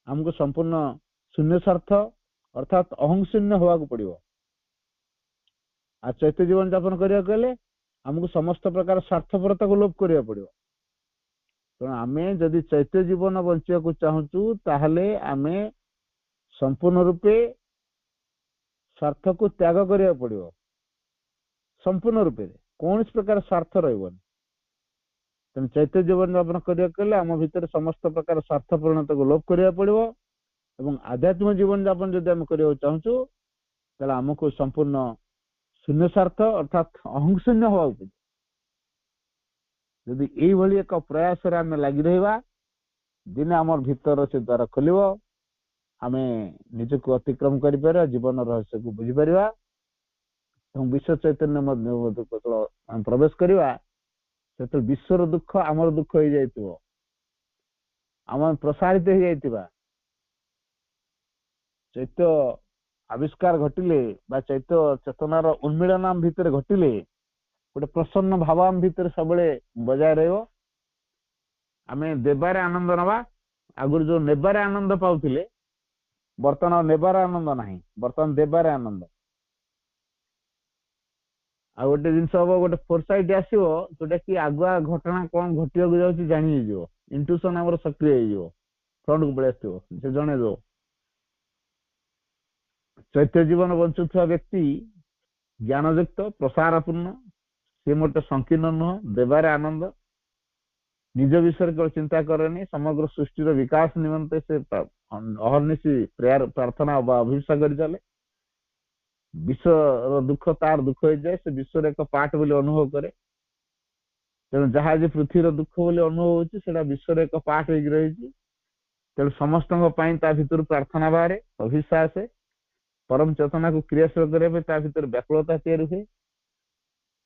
ଆମକୁ ସମ୍ପୂର୍ଣ୍ଣ ଶୂନ୍ୟ ସ୍ୱାର୍ଥ ଅର୍ଥାତ୍ ଅହଂଶୂନ୍ୟ ହେବାକୁ ପଡିବ। ଆଉ ଚୈତ୍ୟ ଜୀବନ ଯାପନ କରିବାକୁ ହେଲେ ଆମକୁ ସମସ୍ତ ପ୍ରକାର ସ୍ୱାର୍ଥପରତାକୁ ଲୋପ କରିବାକୁ ପଡିବ। ତେଣୁ ଆମେ ଯଦି ଚୈତ୍ୟ ଜୀବନ ବଞ୍ଚିବାକୁ ଚାହୁଁଛୁ ତାହେଲେ ଆମେ ସମ୍ପୂର୍ଣ୍ଣ ରୂପେ ସ୍ୱାର୍ଥକୁ ତ୍ୟାଗ କରିବାକୁ ପଡିବ, ସମ୍ପୂର୍ଣ୍ଣ ରୂପେ, କୌଣସି ପ୍ରକାର ସ୍ୱାର୍ଥ ରହିବନି। ତେଣୁ ଚୈତ୍ୟ ଜୀବନ ଯାପନ କରିବାକୁ ହେଲେ ଆମ ଭିତରେ ସମସ୍ତ ପ୍ରକାର ସ୍ୱାର୍ଥ ପରିଣତକୁ ଲୋପ କରିବାକୁ ପଡିବ ଏବଂ ଆଧ୍ୟାତ୍ମିକ ଜୀବନ ଯାପନ ଯଦି ଆମେ କରିବାକୁ ଚାହୁଁଛୁ ତାହେଲେ ଆମକୁ ସମ୍ପୂର୍ଣ୍ଣ ଶୂନ୍ୟ ସ୍ୱାର୍ଥ ଅର୍ଥାତ୍ ଅହଂଶୂନ୍ୟ ହବାକୁ ପଡିବ। ଯଦି ଏଇଭଳି ଏକ ପ୍ରୟାସରେ ଆମେ ଲାଗି ରହିବା, ଦିନେ ଆମର ଭିତର ସେ ଦ୍ୱାର ଖୋଲିବ, ଆମେ ନିଜକୁ ଅତିକ୍ରମ କରିପାରିବା, ଜୀବନ ରହସ୍ୟକୁ ବୁଝିପାରିବା ଏବଂ ବିଶ୍ୱ ଚୈତନ୍ୟ ମଧ୍ୟ ଯେତେବେଳେ ଆମେ ପ୍ରବେଶ କରିବା ସେତେବେଳେ ବିଶ୍ୱର ଦୁଃଖ ଆମର ଦୁଃଖ ହେଇଯାଇଥିବ, ଆମେ ପ୍ରସାରିତ ହେଇଯାଇଥିବା। ଚୈତ୍ୟ ଆବିଷ୍କାର ଘଟିଲେ ବା ଚୈତ୍ୟ ଚେତନାର ଉନ୍ମିଳନ ଆମ ଭିତରେ ଘଟିଲେ ଗୋଟେ ପ୍ରସନ୍ନ ଭାବ ଆମ ଭିତରେ ସବୁବେଳେ ବଜାୟ ରହିବ। ଆମେ ଦେବାରେ ଆନନ୍ଦ ନେବା, ଆଗରୁ ଯୋଉ ନେବାରେ ଆନନ୍ଦ ପାଉଥିଲେ ବର୍ତ୍ତମାନ ଆଉ ନେବାର ଆନନ୍ଦ ନାହିଁ, ବର୍ତ୍ତମାନ ଦେବାରେ ଆନନ୍ଦ। ଆଉ ଗୋଟେ ଜିନିଷ ହବ, ଗୋଟେ ଫୋରସାଇଟ୍ ଆସିବ ଯୋଉଟା କି ଆଗୁଆ ଘଟଣା କଣ ଘଟିବାକୁ ଯାଉଛି ଜାଣି ହେଇଯିବ, ଇଣ୍ଟୁସନ ଆମର ସକ୍ରିୟ ହେଇଯିବ, ଫ୍ରଣ୍ଟକୁ ପଳେଇ ଆସିଥିବ, ସେ ଜଣେଇଦବ। ଚୈତ୍ୟ ଜୀବନ ବଞ୍ଚୁଥିବା ବ୍ୟକ୍ତି ଜ୍ଞାନଯୁକ୍ତ, ପ୍ରସାରପୂର୍ଣ୍ଣ, ସେ ମୋଟେ ସଂକୀର୍ଣ୍ଣ ନୁହଁ, ଦେବାରେ ଆନନ୍ଦ, ନିଜ ବିଷୟରେ କେବଳ ଚିନ୍ତା କରେନି, ସମଗ୍ର ସୃଷ୍ଟିର ବିକାଶ ନିମନ୍ତେ ସେ ଅହର୍ନିଶି ପ୍ରାର୍ଥନା ବା ଅଭିପ୍ସା କରି ଚାଲେ। ବିଶ୍ୱର ଦୁଃଖ ତାର ଦୁଃଖ ହେଇଯାଏ, ସେ ବିଶ୍ୱର ଏକ ପାର୍ଟ ବୋଲି ଅନୁଭବ କରେ। ତେଣୁ ଯାହା ଆଜି ପୃଥିବୀର ଦୁଃଖ ବୋଲି ଅନୁଭବ ହଉଛି ସେଟା ବିଶ୍ୱର ଏକ ପାର୍ଟ ହେଇକି ରହିଛି। ତେଣୁ ସମସ୍ତଙ୍କ ପାଇଁ ତା ଭିତରୁ ପ୍ରାର୍ଥନା ବାହାରେ, ଅଭିପ୍ସା ଆସେ, ପରମ ଚେତନାକୁ କ୍ରିୟାଶୀଳ କରିବା ପାଇଁ ତା ଭିତରେ ବ୍ୟାକୁଳତା ତିଆରି ହୁଏ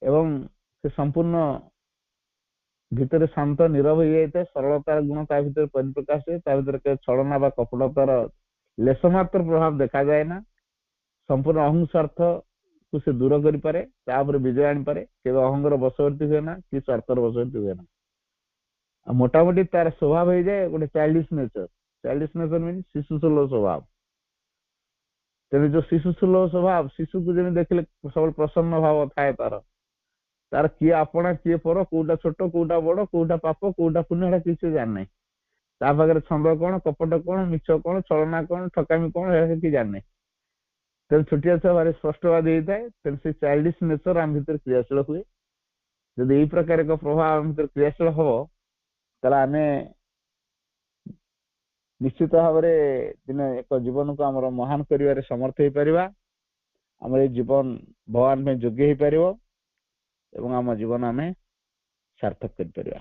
ଏବଂ ସେ ସମ୍ପୂର୍ଣ୍ଣ ଭିତରେ ଶାନ୍ତ ନିରବ ହେଇଯାଇଥାଏ, ସରଳତାର ଗୁଣ ତା ଭିତରେ ପରିପ୍ରକାଶ ହୁଏ, ତା ଭିତରେ କେବେ ଛଳନା ବା କପଟତାର ଲେଶ ମାତ୍ର ପ୍ରଭାବ ଦେଖାଯାଏ ନା। ସମ୍ପୂର୍ଣ୍ଣ ଅହଂ ସ୍ୱାର୍ଥ କୁ ସେ ଦୂର କରିପାରେ, ତାପରେ ବିଜୟ ଆଣିପାରେ। କେବେ ଅହଙ୍ଗର ବଶବର୍ତ୍ତୀ ହୁଏ ନା କି ସ୍ୱାର୍ଥର ବଶବର୍ତ୍ତୀ ହୁଏ ନା। ଆଉ ମୋଟାମୋଟି ତାର ସ୍ୱଭାବ ହେଇଯାଏ ଗୋଟେ ଚାଇଲ୍ଡିଶ ନେଚର। ଚାଇଲ୍ଡିଶ ନେଚର ମିନ୍ସ ଶିଶୁ ସୁଲଭ ସ୍ୱଭାବ। ତେଣୁ ଯୋଉ ଶିଶୁ ସୁଲଭ ସ୍ୱଭାବ, ଶିଶୁକୁ ଯେମିତି ଦେଖିଲେ ସବୁବେଳେ ପ୍ରସନ୍ନ ଭାବ ଥାଏ ତାର। ତାର କିଏ ଆପଣା କିଏ ପର, କୋଉଟା ଛୋଟ କୋଉଟା ବଡ, କୋଉଟା ପାପ କୋଉଟା ପୁଣ୍ୟ, ଏଟା କିଛି ଜାଣିନାହିଁ। ତା ପାଖରେ ଛନ୍ଦ କଣ, କପଟ କଣ, ମିଛ କଣ, ଛଳନା କଣ, ଠକାମି କଣ, ଏହା କିଛି ଜାଣିନାହିଁ। ତେଣୁ ଛୋଟିଆ ଛୁଆ ଭାରି ସ୍ପଷ୍ଟବାଦୀ ହେଇଥାଏ। ତେଣୁ ସେ ଚାଇଲ୍ଡିଶ ନେଚର ଆମ ଭିତରେ କ୍ରିୟାଶୀଳ ହୁଏ। ଯଦି ଏଇ ପ୍ରକାର ଏକ ପ୍ରଭାବ ଆମ ଭିତରେ କ୍ରିୟାଶୀଳ ହବ, ତାହେଲେ ଆମେ ନିଶ୍ଚିତ ଭାବରେ ଦିନେ ଏକ ଜୀବନକୁ ଆମର ମହାନ କରିବାରେ ସମର୍ଥ ହେଇପାରିବା। ଆମର ଏଇ ଜୀବନ ଭଗବାନ ପାଇଁ ଯୋଗ୍ୟ ହେଇପାରିବ ଏବଂ ଆମ ଜୀବନ ଆମେ ସାର୍ଥକ କରିପାରିବା।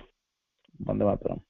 ବନ୍ଦେ ମାତରମ୍।